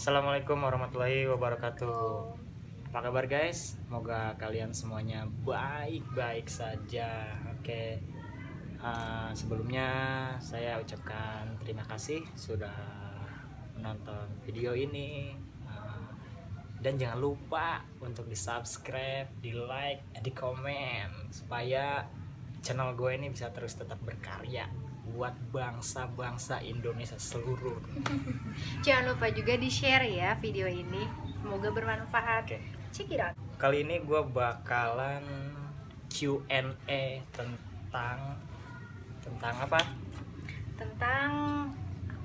Assalamualaikum warahmatullahi wabarakatuh. Apa kabar guys? Semoga kalian semuanya baik-baik saja. Oke, sebelumnya saya ucapkan terima kasih sudah menonton video ini. Dan jangan lupa untuk di subscribe, di like, di komen, supaya channel gue ini bisa terus tetap berkarya buat bangsa-bangsa Indonesia seluruh. Jangan lupa juga di share ya video ini, semoga bermanfaat. Check it out. Kali ini gue bakalan Q&A tentang apa? Tentang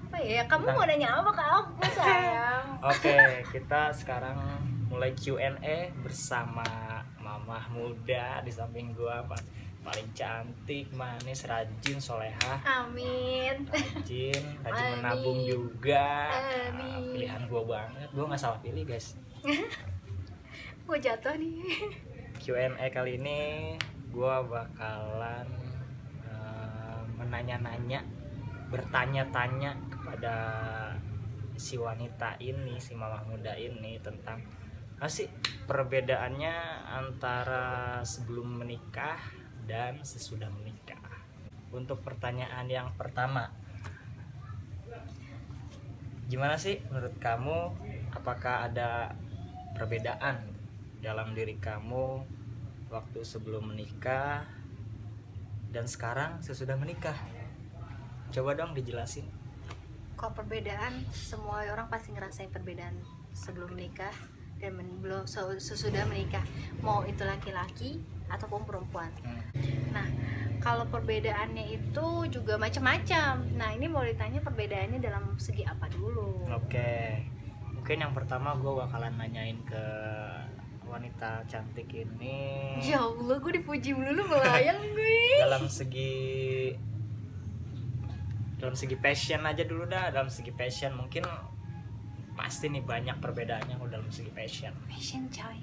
apa ya? Kamu mau nanya apa ke aku sayang? Oke, kita sekarang mulai Q&A bersama mamah muda di samping gue, paling cantik, manis, rajin, solehah. Amin. Rajin Amin. menabung juga. Amin. Pilihan gue banget, gue nggak salah pilih guys. Gue jatuh nih. Q&A kali ini gue bakalan menanya-nanya, bertanya-tanya kepada si wanita ini, si mamah muda ini tentang apa sih perbedaannya antara sebelum menikah dan sesudah menikah. Untuk pertanyaan yang pertama, gimana sih menurut kamu, apakah ada perbedaan dalam diri kamu waktu sebelum menikah dan sekarang sesudah menikah? Coba dong dijelasin. Kalau perbedaan, semua orang pasti ngerasain perbedaan sebelum menikah dan belum sesudah menikah, mau itu laki-laki ataupun perempuan. Nah, kalau perbedaannya itu juga macam-macam. Nah, ini mau ditanya perbedaannya dalam segi apa dulu? Oke, mungkin yang pertama gue bakalan nanyain ke wanita cantik ini. Ya Allah, gue dipuji melulu melayang gue. dalam segi passion aja dulu dah. Dalam segi passion mungkin pasti nih banyak perbedaannya kalau dalam segi passion. Fashion coy.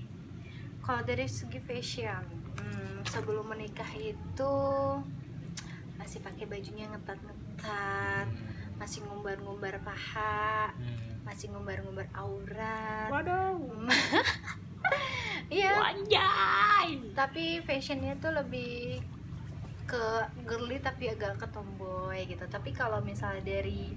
Kalau dari segi fashion, sebelum menikah itu masih pakai bajunya ngetat-ngetat, masih ngumbar-ngumbar paha, masih ngumbar-ngumbar aurat. Waduh. Iya. Wanjay. Tapi fashionnya tuh lebih ke girly tapi agak ke tomboy gitu. Tapi kalau misalnya dari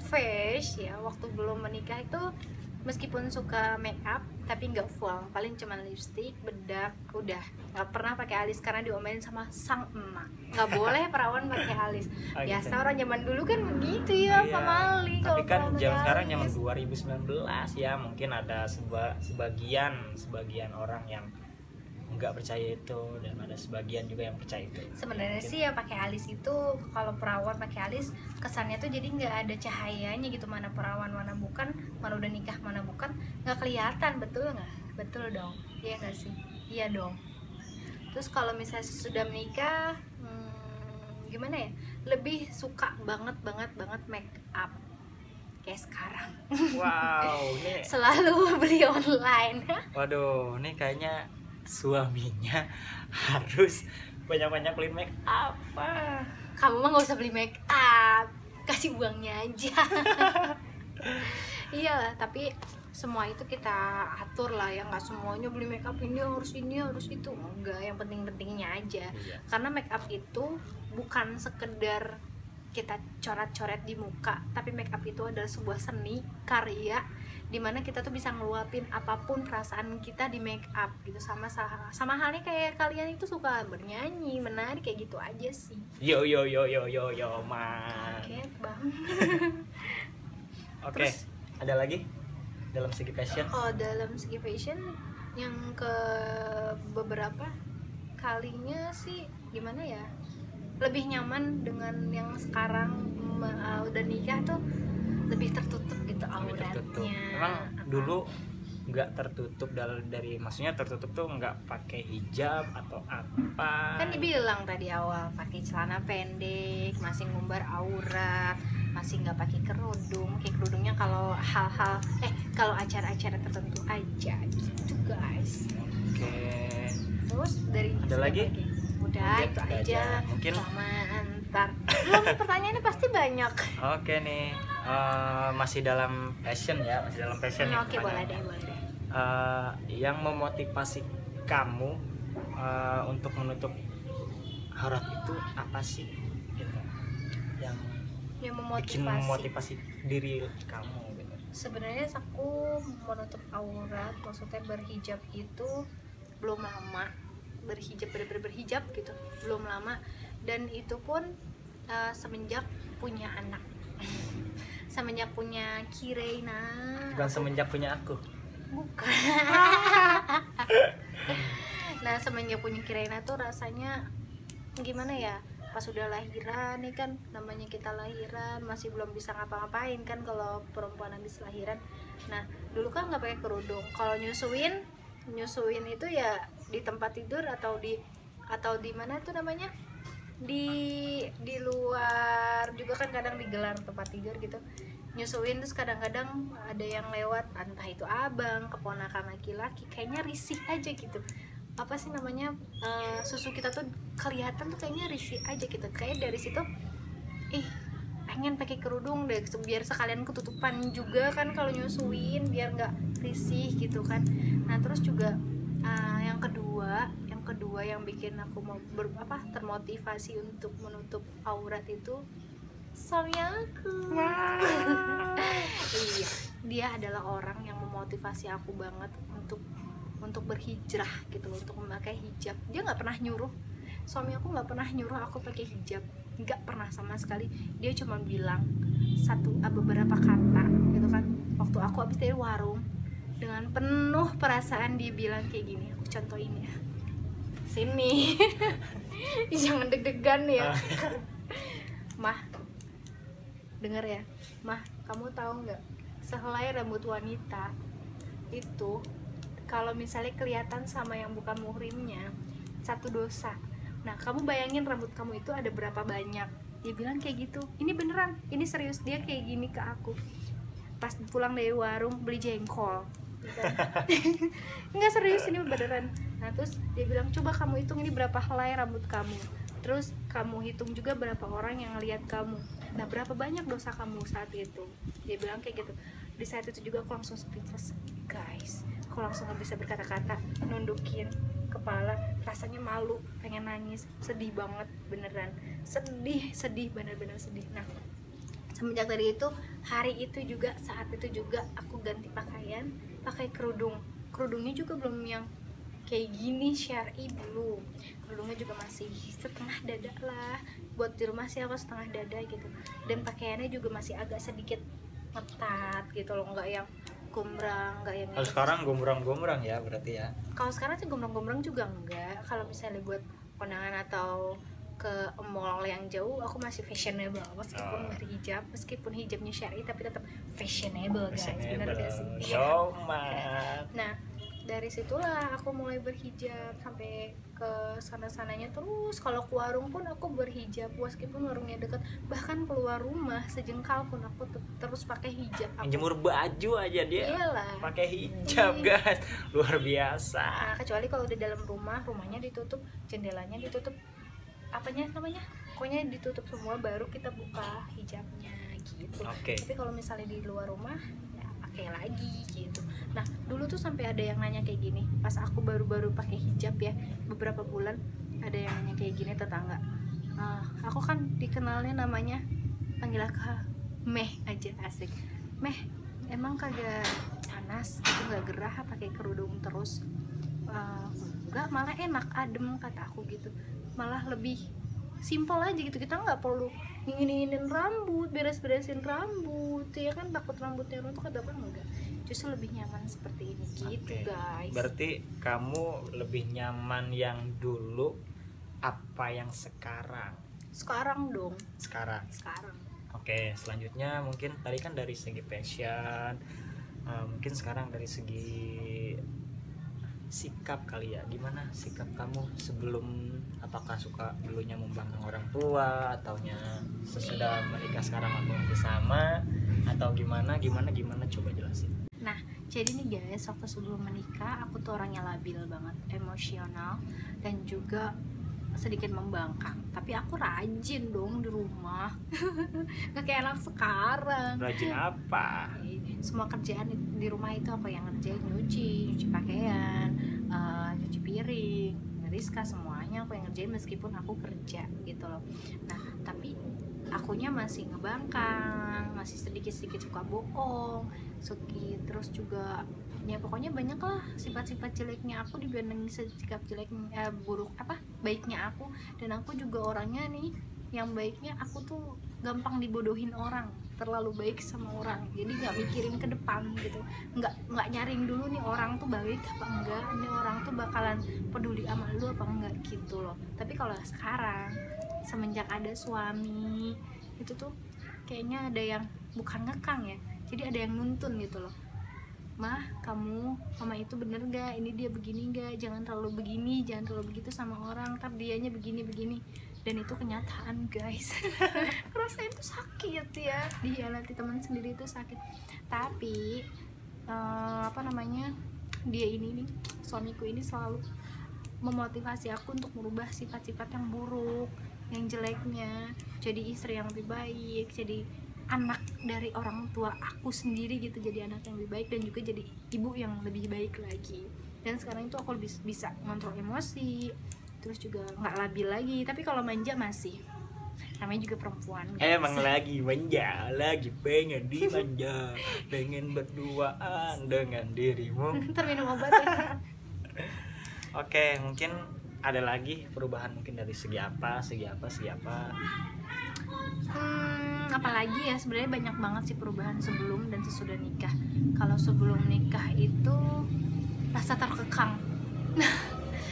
face ya, waktu belum menikah itu meskipun suka make up tapi nggak full, paling cuma lipstick, bedak, udah. Nggak pernah pakai alis karena diomelin sama sang emak, nggak boleh perawan pakai alis. Biasa orang zaman dulu kan begitu ya, Iya. pamali. Tapi kan kalau zaman sekarang pakai zaman alis. 2019 ya, mungkin ada sebagian orang yang nggak percaya itu dan ada sebagian juga yang percaya itu. Sebenarnya sih ya pakai alis itu, kalau perawan pakai alis kesannya tuh jadi nggak ada cahayanya gitu, mana perawan mana bukan, mana udah nikah mana bukan, nggak kelihatan. Betul nggak? Betul dong, iya nggak sih? Iya dong. Terus kalau misalnya sudah menikah, gimana ya, lebih suka banget make up kayak sekarang. Wow, ini Selalu beli online. waduh, ini kayaknya suaminya harus banyak-banyak beli make up. Kamu mah nggak usah beli make up, kasih uangnya aja. Iyalah, tapi semua itu kita atur lah ya, nggak semuanya beli make up ini harus itu, enggak, yang penting-pentingnya aja. Iya. Karena make up itu bukan sekedar kita coret-coret di muka, tapi make up itu adalah sebuah seni karya dimana kita tuh bisa ngeluapin apapun perasaan kita di make up gitu. Sama halnya kayak kalian itu suka bernyanyi, menari, kayak gitu aja sih. Yo man. Oke bang. Oke, ada lagi dalam segi fashion? Oh, dalam segi fashion yang ke beberapa kalinya sih gimana ya, lebih nyaman dengan yang sekarang udah nikah tuh, lebih tertutup gitu auratnya. Emang dulu nggak tertutup dari maksudnya tertutup tuh nggak pakai hijab atau apa? Kan dibilang tadi awal pakai celana pendek, masih ngumbar aurat, masih nggak pakai kerudung. Kayak kerudungnya kalau kalau acara-acara tertentu aja gitu guys. Oke. Terus dari Ada lagi? Udah Mungkin itu aja. aja. Mungkin Sama antar. Belum, pertanyaannya pasti banyak. Oke nih. masih dalam passion ya, masih dalam passion nih Oke, boleh pertanyaannya. deh, boleh deh. Yang memotivasi kamu untuk menutup aurat itu apa sih gitu, yang Yang bikin memotivasi. memotivasi diri kamu gitu? Sebenarnya aku menutup aurat, maksudnya berhijab itu belum lama. Berhijab, bener-bener berhijab gitu, belum lama. Dan itu pun semenjak punya anak. Semenjak punya Kireina. Bukan semenjak punya aku. Bukan. Nah, semenjak punya Kireina tuh rasanya gimana ya, pas udah lahiran nih kan, namanya kita lahiran masih belum bisa ngapa-ngapain kan kalau perempuan habis lahiran. Nah, dulu kan nggak pakai kerudung. Kalau nyusuin itu ya di tempat tidur atau di mana tuh namanya, di luar juga kan, kadang digelar tempat tidur gitu nyusuin. Terus kadang-kadang ada yang lewat, entah itu abang, keponakan laki-laki, kayaknya risih aja gitu, apa sih namanya, susu kita tuh kelihatan tuh kayaknya risih aja gitu. Kayak dari situ pengen pakai kerudung deh biar sekalian ketutupan juga kan kalau nyusuin, biar nggak risih gitu kan. Nah, terus juga yang kedua yang bikin aku mau termotivasi untuk menutup aurat itu suami aku. Iya, dia adalah orang yang memotivasi aku banget untuk berhijrah gitu loh, untuk memakai hijab. Dia nggak pernah nyuruh, suami aku nggak pernah nyuruh aku pakai hijab, nggak pernah sama sekali. Dia cuma bilang beberapa kata gitu kan, waktu aku habis dari warung, dengan penuh perasaan dia bilang kayak gini, aku contohin ya, sini. Jangan deg-degan ya. Mah, denger ya, Mah, kamu tahu nggak, sehelai rambut wanita itu kalau misalnya kelihatan sama yang bukan muhrimnya, satu dosa. Nah, kamu bayangin rambut kamu itu ada berapa banyak. Dia bilang kayak gitu. Ini beneran, ini serius, dia kayak gini ke aku pas pulang dari warung beli jengkol. Enggak, serius, ini beneran. Nah, terus dia bilang, coba kamu hitung ini berapa helai rambut kamu, terus kamu hitung juga berapa orang yang ngeliat kamu. Nah, berapa banyak dosa kamu saat itu. Dia bilang kayak gitu. Di saat itu juga aku langsung speechless, guys. Aku langsung gak bisa berkata-kata, nundukin kepala, rasanya malu, pengen nangis, sedih banget, beneran sedih, bener-bener sedih. Nah, semenjak dari itu, hari itu juga, saat itu juga aku ganti pakaian, pakai kerudungnya juga belum yang kayak gini syar'i, belum. Kerudungnya juga masih setengah dada lah, buat di rumah sih aku setengah dada gitu. Dan pakaiannya juga masih agak sedikit ngetat gitu loh, nggak yang gombrang, nggak yang. Kalau sekarang gombrang ya berarti ya? Kalau sekarang sih gombrang juga enggak. Kalau misalnya buat kondangan atau ke mall yang jauh, aku masih fashionable meskipun berhijab, meskipun hijabnya syar'i tapi tetap fashionable, guys. Bener gak sih? Yo, man. Nah, dari situlah aku mulai berhijab sampai ke sana-sananya. Terus kalau ke warung pun aku berhijab, meskipun warungnya dekat, bahkan keluar rumah sejengkal pun aku terus pakai hijab. Jemur baju aja dia Iyalah, pakai hijab, guys, luar biasa. Nah, kecuali kalau di dalam rumahnya ditutup, jendelanya ditutup, apanya namanya, pokoknya ditutup semua, baru kita buka hijabnya gitu. Tapi kalau misalnya di luar rumah ya pakai lagi gitu. Nah, dulu tuh sampai ada yang nanya kayak gini, pas aku baru-baru pakai hijab ya, beberapa bulan, ada yang nanya kayak gini, tetangga. Aku kan dikenalnya namanya, panggil aku Meh aja, asik. Meh, emang kagak panas, itu nggak gerah pakai kerudung terus? Enggak, malah enak, adem, kata aku gitu. Malah lebih simpel aja gitu, kita nggak perlu ingin rambut, beres-beresin rambut ya kan, takut rambutnya rontok atau apa, enggak, justru lebih nyaman seperti ini gitu. Guys, berarti kamu lebih nyaman yang dulu apa yang sekarang? Sekarang dong. Sekarang. Oke, selanjutnya mungkin tadi kan dari segi passion, mungkin sekarang dari segi sikap kali ya. Gimana sikap kamu sebelum, apakah suka dulunya membanggang orang tua, ataunya sesudah menikah sekarang aku masih sama, atau gimana coba jelasin. Nah, jadi nih guys, waktu sebelum menikah aku tuh orangnya labil banget, emosional, dan juga sedikit membangkang, tapi aku rajin dong di rumah. Nggak kayak anak sekarang. Rajin apa? Semua kerjaan di rumah itu aku yang ngerjain, nyuci pakaian, cuci piring, Rizka, semuanya aku yang ngerjain meskipun aku kerja gitu loh. Nah tapi akunya masih ngebangkang, masih sedikit-sedikit suka bohong, terus juga ya pokoknya banyak lah sifat-sifat jeleknya aku dibanding sikap jeleknya baiknya aku. Dan aku juga orangnya nih yang baiknya aku tuh gampang dibodohin orang, terlalu baik sama orang, jadi nggak mikirin ke depan gitu, nggak nyaring dulu nih orang tuh baik apa enggak, nih orang tuh bakalan peduli sama lu apa enggak gitu loh. Tapi kalau sekarang semenjak ada suami itu tuh kayaknya ada yang bukan ngekang ya, jadi ada yang nuntun gitu loh. Mah, kamu mama itu bener gak, ini dia begini gak, jangan terlalu begini, jangan terlalu begitu sama orang, ntar dianya begini. Dan itu kenyataan guys. Rasain itu sakit ya, dihianati teman sendiri itu sakit. Tapi dia ini nih, suamiku ini selalu memotivasi aku untuk merubah sifat-sifat yang buruk, yang jeleknya, jadi istri yang lebih baik, jadi anak dari orang tua aku sendiri gitu, jadi anak yang lebih baik, dan juga jadi ibu yang lebih baik lagi. Dan sekarang itu aku lebih bisa ngontrol emosi, terus juga nggak labil lagi. Tapi kalau manja masih, namanya juga perempuan guys. Emang lagi manja, lagi pengen dimanja, pengen berduaan dengan dirimu. Ntar minum obat ya. Oke, mungkin ada lagi perubahan mungkin dari segi apa. Apalagi ya, sebenarnya banyak banget sih perubahan sebelum dan sesudah nikah. Kalau sebelum nikah itu rasa terkekang.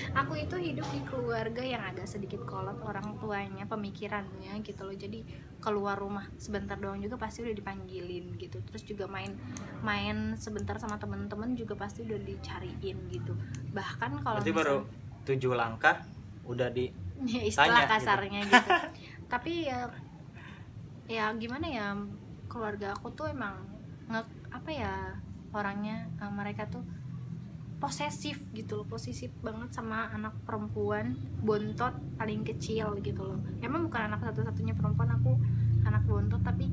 Aku itu hidup di keluarga yang agak sedikit kolot orang tuanya, pemikirannya gitu loh. Jadi keluar rumah sebentar doang juga pasti udah dipanggilin gitu. Terus juga main sebentar sama temen-temen juga pasti udah dicariin gitu. Bahkan kalau berarti baru 7 langkah udah di ya, istilah tanya, kasarnya gitu. Tapi ya gimana ya, keluarga aku tuh emang orangnya mereka tuh posesif gitu loh, posesif banget sama anak perempuan bontot paling kecil gitu loh. Emang bukan anak satu-satunya perempuan, aku anak bontot, tapi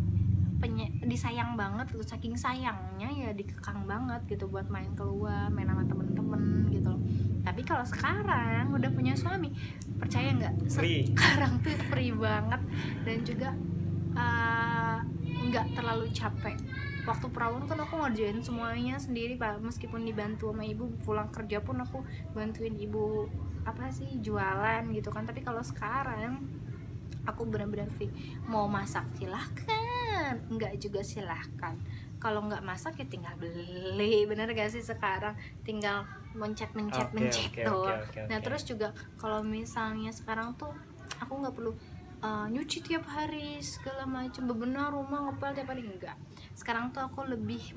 disayang banget gitu. Saking sayangnya ya dikekang banget gitu buat main keluar, main sama temen-temen gitu loh. Tapi kalau sekarang udah punya suami, percaya nggak, sekarang tuh free banget. Dan juga nggak terlalu capek. Waktu perawan kan aku ngerjain semuanya sendiri Pak, meskipun dibantu sama ibu. Pulang kerja pun aku bantuin ibu jualan gitu kan. Tapi kalau sekarang aku benar-benar free, mau masak silahkan, enggak juga silahkan. Kalau nggak masak ya tinggal beli, bener gak sih sekarang, tinggal mencet tuh. Nah terus juga kalau misalnya sekarang tuh aku nggak perlu nyuci tiap hari segala macam, bebenah rumah, ngepel tiap hari, enggak. Sekarang tuh aku lebih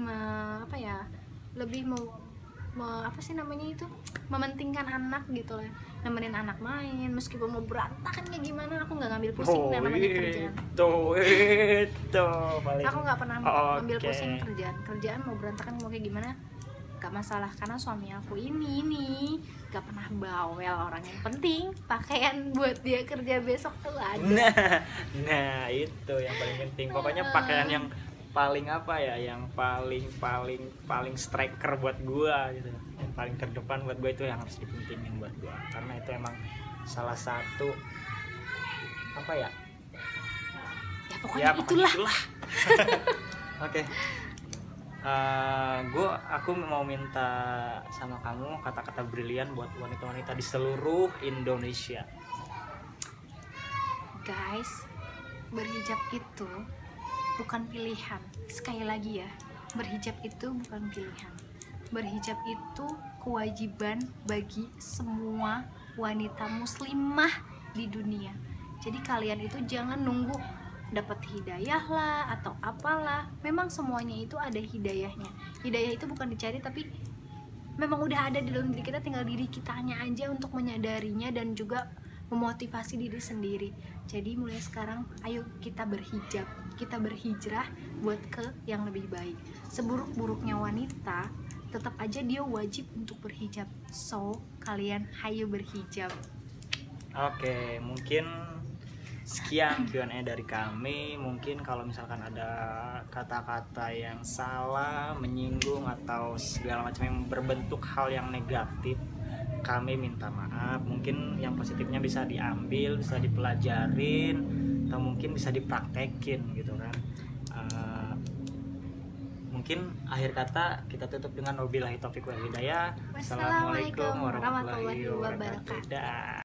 mementingkan anak gitu lah, nemenin anak main, meskipun mau berantakan kayak gimana aku nggak ngambil pusing. Namanya kerjaan itu paling aku nggak pernah ngambil pusing kerjaan mau berantakan mau kayak gimana, gak masalah, karena suami aku ini gak pernah bawel orang. Yang penting pakaian buat dia kerja besok tuh ada. Nah itu yang paling penting. Pokoknya pakaian yang paling yang paling striker buat gua gitu, yang paling terdepan buat gua, itu yang harus dipentingin buat gua, karena itu emang salah satu ya pokoknya itulah. Oke. Aku mau minta sama kamu kata-kata brilian buat wanita-wanita di seluruh Indonesia. Guys, berhijab itu bukan pilihan. Sekali lagi ya, berhijab itu bukan pilihan. Berhijab itu kewajiban bagi semua wanita muslimah di dunia. Jadi kalian itu jangan nunggu dapat hidayah lah atau apalah. Memang semuanya itu ada hidayahnya. Hidayah itu bukan dicari, tapi memang udah ada di dalam diri kita, tinggal diri kitanya aja untuk menyadarinya dan juga memotivasi diri sendiri. Jadi mulai sekarang ayo kita berhijab, kita berhijrah buat ke yang lebih baik. Seburuk-buruknya wanita, tetap aja dia wajib untuk berhijab. So kalian ayo berhijab. Oke, mungkin sekian Q&A dari kami. Mungkin kalau misalkan ada kata-kata yang salah, menyinggung atau segala macam yang berbentuk hal yang negatif, kami minta maaf. Mungkin yang positifnya bisa diambil, bisa dipelajarin, atau mungkin bisa dipraktekin gitu kan. Mungkin akhir kata kita tutup dengan wabillahi taufiq wal hidayah. Wassalamualaikum Assalamualaikum warahmatullahi warahmatullahi wabarakatuh. wabarakatuh. Dah.